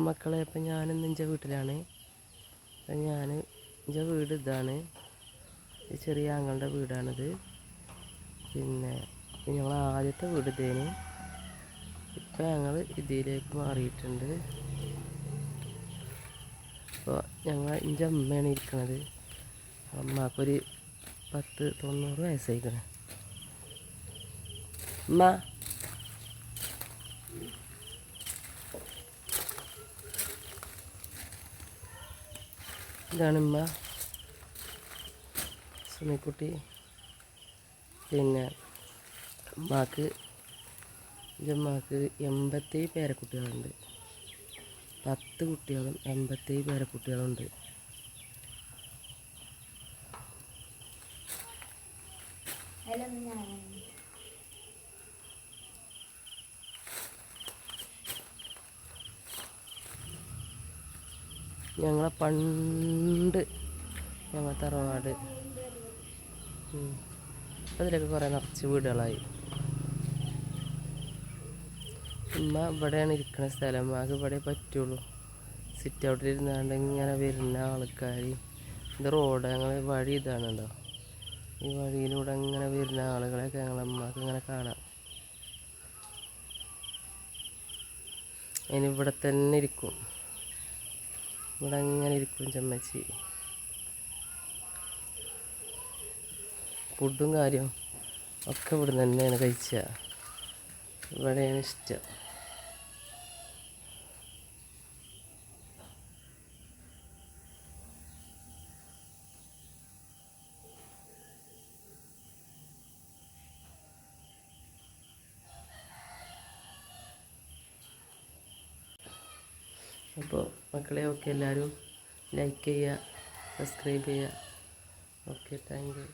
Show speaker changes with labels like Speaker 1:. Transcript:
Speaker 1: മക്കളെ, അപ്പം ഞാനിന്ന് എൻ്റെ വീട്ടിലാണ്. അപ്പം എൻ്റെ വീട് ഇതാണ്. ചെറിയ ആങ്ങളുടെ വീടാണിത്. പിന്നെ ഞങ്ങൾ ആദ്യത്തെ വീട് ഇതേന്. ഇപ്പം ഞങ്ങൾ ഇതിലേക്ക് മാറിയിട്ടുണ്ട്. അപ്പോൾ എൻ്റെ അമ്മയാണ് ഇരിക്കുന്നത്. അമ്മക്കൊരു 90 വയസ്സായിക്കണേ. അമ്മ, ഇതാണ് ഉമ്മ സുമിക്കുട്ടി. പിന്നെ എൻ്റെ അമ്മക്ക് 87 പേരക്കുട്ടികളുണ്ട്. 10 കുട്ടികളും 87 പേരക്കുട്ടികളുണ്ട്. ഞങ്ങളെ പണ്ട് ഞങ്ങൾ തറവാട് അതിലൊക്കെ കുറേ നിറച്ച് വീടുകളായി. ഉമ്മ ഇവിടെയാണ് ഇരിക്കുന്ന സ്ഥലം. ഉമ്മക്ക് ഇവിടെ പറ്റുള്ളൂ. സിറ്റ് ഔട്ടിൽ ഇരുന്നാണ്ട് ഇങ്ങനെ വരുന്ന ആൾക്കാർ. ഇത് റോഡ്, ഞങ്ങൾ വഴി ഇതാണല്ലോ. ഈ വഴിയിലൂടെ ഇങ്ങനെ വരുന്ന ആളുകളെയൊക്കെ ഞങ്ങളമ്മക്ക് ഇങ്ങനെ കാണാം. ഇവിടെ തന്നെ ഇരിക്കും. ഇവിടെ അങ്ങനെ ഇരിക്കും ചമ്മച്ചി. ഫുഡും കാര്യം ഒക്കെ ഇവിടെ തന്നെയാണ് കഴിക്കുക. ഇവിടെയാണ് ഇഷ്ടം. അപ്പോൾ മക്കളെ, ഒക്കെ എല്ലാവരും ലൈക്ക് ചെയ്യുക, സബ്സ്ക്രൈബ് ചെയ്യുക. Okay, thank you.